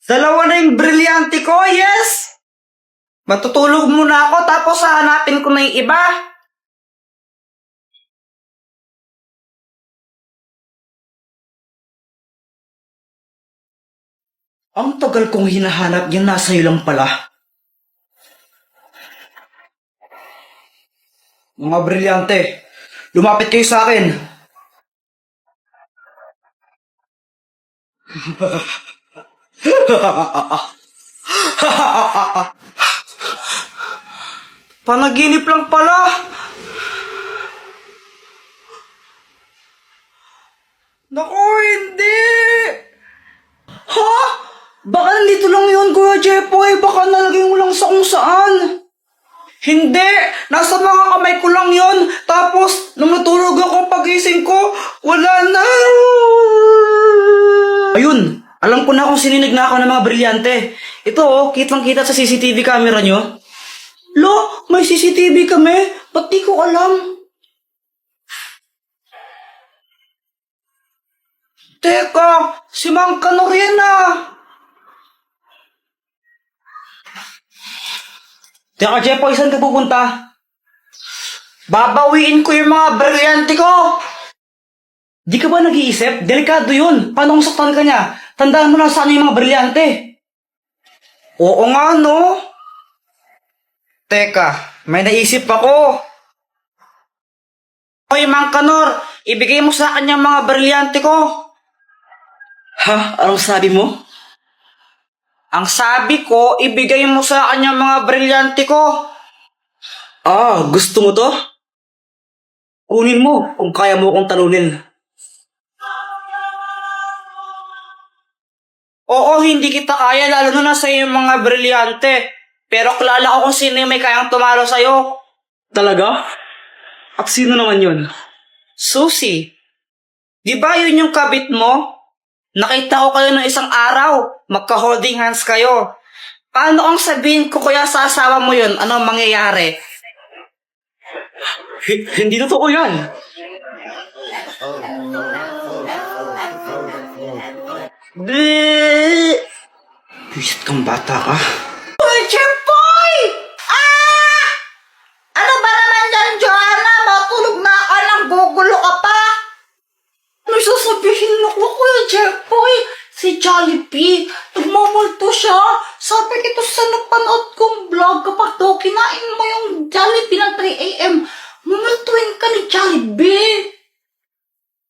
Dalawa na yung brilyante ko, yes! Matutulog muna ako tapos hahanapin ko na yung iba. Ang tagal kong hinahanap yan, nasa iyo lang pala. Mga brilyante, lumapit kayo sa akin. Panaginip lang pala. Naku, hindi! Ha? Baka nandito lang yun, Kuya Jepoy. Baka nalagay mo lang sa kung saan. Hindi! Nasa mga kamay ko lang yun. Tapos, nung natulog ako pagising ko, wala na. Ayun! Alam ko na kung sininig na ako ng mga brilyante. Ito oh, kitang-kita sa CCTV camera nyo. Lo, may CCTV kami? Ba't di ko alam? Teka, si Mang Kanor yan ah. Teka, Jepoy, saan ka pupunta? Babawiin ko yung mga brilyante ko! Di ka ba nag-iisip? Delikado yun. Paano kung saktan ka niya? Tandaan mo na sana yung mga brilyante. Oo nga, no? Teka, may naisip ako. Hoy, Mang Kanor, ibigay mo sa akin yung mga brilyante ko. Ha? Anong sabi mo? Ang sabi ko, ibigay mo sa akin yung mga brilyante ko. Ah, gusto mo to? Kunin mo kung kaya mo akong talunin. Oo, hindi kita kaya, lalo na sa yung mga brilyante. Pero kilala ko kung sino yung may kayang tumalo sa'yo. Talaga? At sino naman yun? Susie. Di ba yun yung kabit mo? Nakita ko kayo ng isang araw. Magka-holding hands kayo. Paano kung sabihin ko kaya sa asawa mo yun? Ano mangyayari? Hindi totoo yan. Bleh! Bisit kang bata ka. Jepoy! Ah! Ano ba naman yan, Joanna? Matulog na ka lang, gugulo ka pa. Ano sasabihin mo ko, Kuya Jepoy? Si Jollibee, nagmamulto siya. Sabi ito sa napanood kong vlog, kapag daw kinain mo yung Jollibee ng 3 a.m., mumultuin ka ni Jollibee.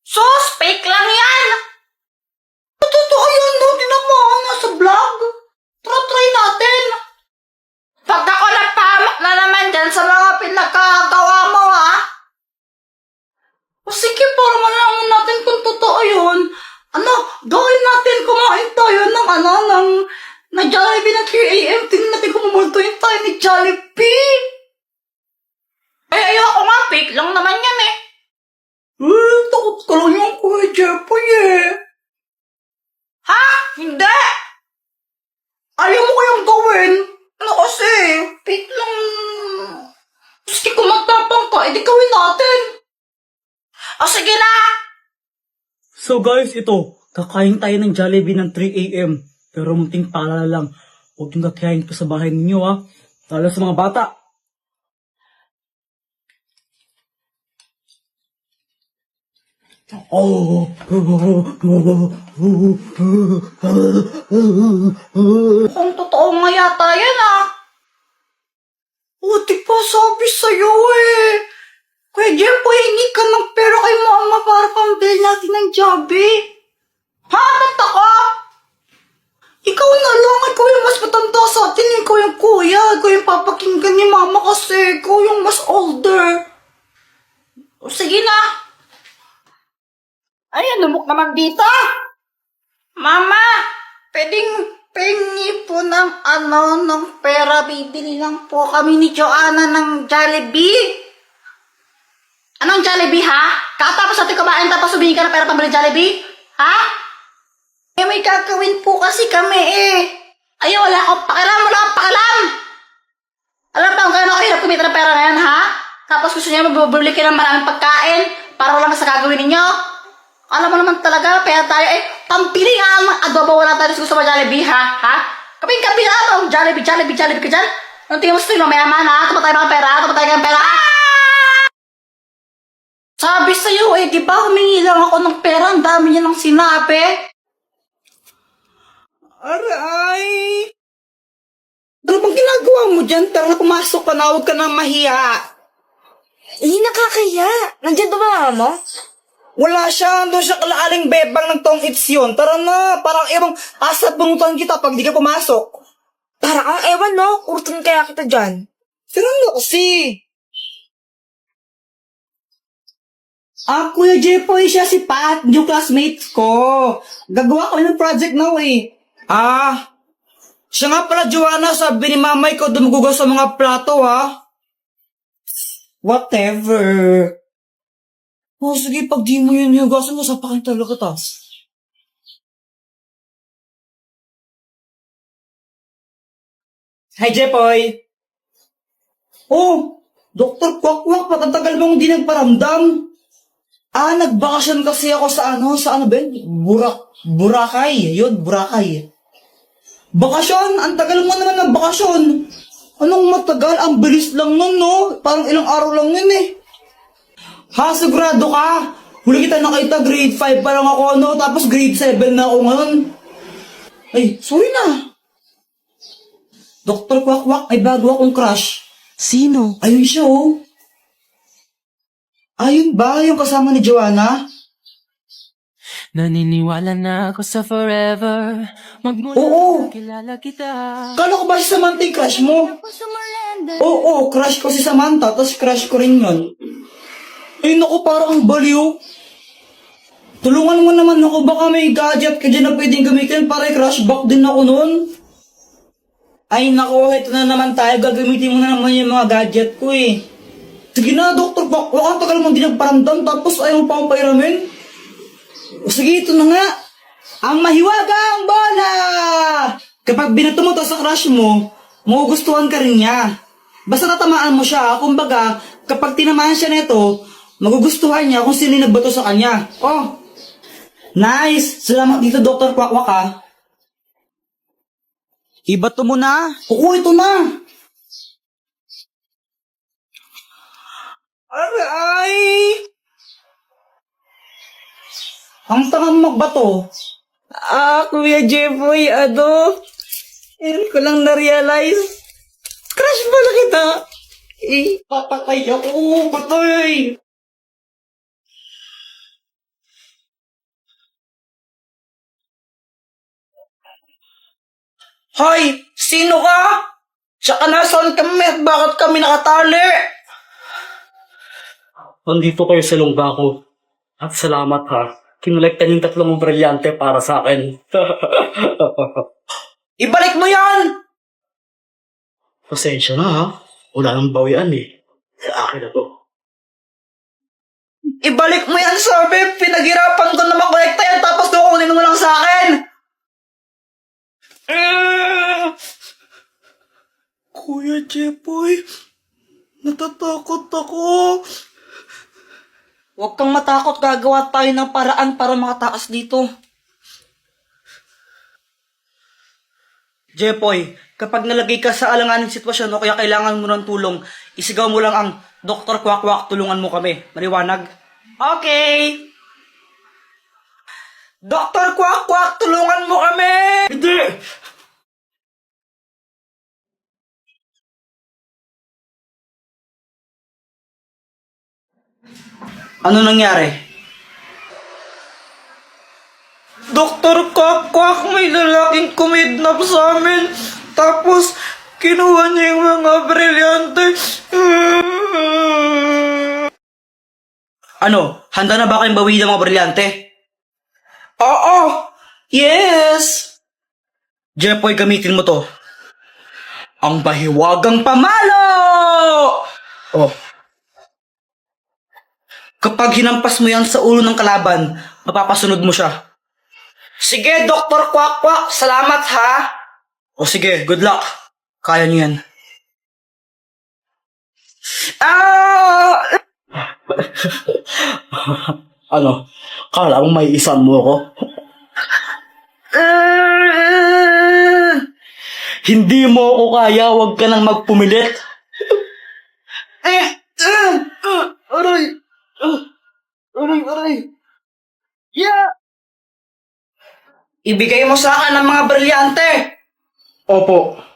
Sus, fake lang yan! Totoo yun, no? Tinamaan na sa vlog. Try natin. Pag ako napahamak na naman dyan sa mga pinagkagawa mo, ha? O sige, para malaman natin kung totoo yun. Ano, gawin natin, kumain tayo ng Jollibee ng 3 a.m. Tingnan natin kung mumultuin tayo ni Jollibee. Ay, ayoko nga, fake lang naman yan eh. Takot ka lang yung Kuya Jepoy eh. Ha? Hindi! Ayaw mo kayang gawin? Ano kasi? Fake lang. Sige, kung magtapang ka, edi gawin natin. O sige na! So guys, ito. Kakain tayo ng Jollibee ng 3 a.m. Pero munting paalala lang. Huwag yung kakain ko sa bahay ninyo ha. Lalo sa mga bata. Kung totoo nga yata yan ah. O, di pa sabi sa'yo eh. Kuya Jepoy, hingi ka ng pera kay mama para pambili natin ng Jollibee. Ha? Tanta ka? Ikaw na lang. Ikaw yung mas matanda sa atin. Ikaw yung kuya. Ikaw yung papakinggan ni mama kasi. Ikaw yung mas older. O, sige na. Ay, lumok naman dito. Mama, pwedeng pengi po ng pera. Bibili lang po kami ni Joanna ng Jollibee. Anong Jollibee, ha? Katapos natin kumain tapos humingi ka ng pera pambili Jollibee? Ha? Eh, may gagawin po kasi kami eh. Ay, wala akong pakialam, wala akong pakialam. Alam ba kung gano'n ako hirap kumita ng pera na yan, ha? Tapos gusto niya mabubuli kayo ng maraming pagkain para wala sa gagawin ninyo? Alam mo naman talaga, pera tayo eh. Pampili nga ang adobo wala tayo gusto sa Jollibee, ha? Ha? Kaping-kaping na ako, Jollibee ka dyan. Anong tingin mo sa tingin mo, mayaman ha? Tumatay mga pera, tumatay ka ng pera. Sabi sa'yo eh, di ba humingi lang ako ng pera, ang dami niya ng sinabi. Aray! Ano bang ginagawa mo dyan? Tara, pumasok ka na, huwag ka na mahiya. Nakakaya. Nandyan ba mama mo? Wala siya, doon siya kalaaling bebang ng tong its yun. Tara na, parang ewan, asa bunutan kita pag di ka pumasok. Parang ang ewan, no? Kurtan kaya kita dyan. Sino na kasi? Kuya Jepoy siya si Pat, yung classmate ko. Gagawa ko ng project now eh. Siya nga pala, Joanna, sabi ni mamay ko dumugugas sa mga plato, ha? Whatever. Sige, pag di mo yun hugasan mo, sapakin talaga kita. Hi, Jepoy. Dr. Kwakwak, patatagal mong di nagparamdam. Nagbakasyon kasi ako sa ba yun? Boracay. Yun, Boracay. Bakasyon? Ang tagal mo naman ng bakasyon. Anong matagal? Ang bilis lang nun, no? Parang ilang araw lang yun eh. Sigurado ka? Huli kita nakita, grade 5 pa lang ako, no? Tapos grade 7 na ako ngayon. Ay, sorry na. Dr. Kwakwak, ay bago akong crush. Sino? Ayun siya, oh. Ayun ba? Yung kasama ni Joanna? Naniniwala na ako sa forever. Magmula Oo. kilala kita. Kala ko ba si Samantha yung crush mo? Oo, crush ko si Samantha, tapos crush ko rin yun. Ay, naku, parang baliw. Tulungan mo naman ako, baka may gadget ka dyan na pwedeng gamitin para i-crush back din ako noon. Ay, naku, ito na naman tayo. Gagamitin mo na naman yung mga gadget ko eh. Sige na, Dr. Bak, ang tagal mong di nagparamdam, tapos ayaw pa akong pairamin. Sige, ito na nga. Ang mahiwagang bola! Kapag binato mo to sa crush mo, magugustuhan ka rin niya. Basta tatamaan mo siya. Kumbaga, kapag tinamaan siya nito, magugustuhan niya kung sino yung nagbato sa kanya. Oh, nice! Salamat dito, Dr. Kwakwak, ha. Ibato mo na. Oo, ito na. Aray! Ang tangang magbato. Kuya Jeffoy, hindi ko lang na-realize. Crush pala kita. Papatay ako, patay. Hoy, sino ka? Tsaka nasaan kami at bakit kami nakatali? Nandito kayo sa lungga ko. At salamat ha. Kinolektan yung 3 brilyante para sa akin. Ibalik mo yan! Pasensya na ha. Wala nang bawian eh. Sa akin na to. Ibalik mo yan, sabi. Pinaghirapan ko na makolekta yan tapos kukunin mo lang sa akin. Kuya Jepoy, natatakot ako. Huwag kang matakot, gagawa tayo ng paraan para makataas dito. Jepoy, kapag nalagay ka sa alanganing sitwasyon o kaya kailangan mo ng tulong, isigaw mo lang ang Dr. Kwakwak, tulungan mo kami. Maliwanag? Okay! Dr. Kwakwak, tulungan mo kami! Hindi! Ano nangyari? Dr. Kwakwak, may lalaking kumidnap sa amin. Tapos, kinuha niya yung mga brilyante. Ano? Handa na ba kayong bawiin ng mga brilyante? Oo! Yes! Jepoy, gamitin mo to. Ang bahiwagang pamalo! Oh. Kapag hinampas mo yan sa ulo ng kalaban, mapapasunod mo siya. Sige, Dr. Kwakwak, salamat ha. O sige, good luck. Kaya niyo yan. Ano? Kala mo may isan mo ako? Hindi mo ako kaya, huwag ka nang magpumilit. Aray! Aray! Yeah! Ibigay mo sa akin ang mga brilyante! Opo.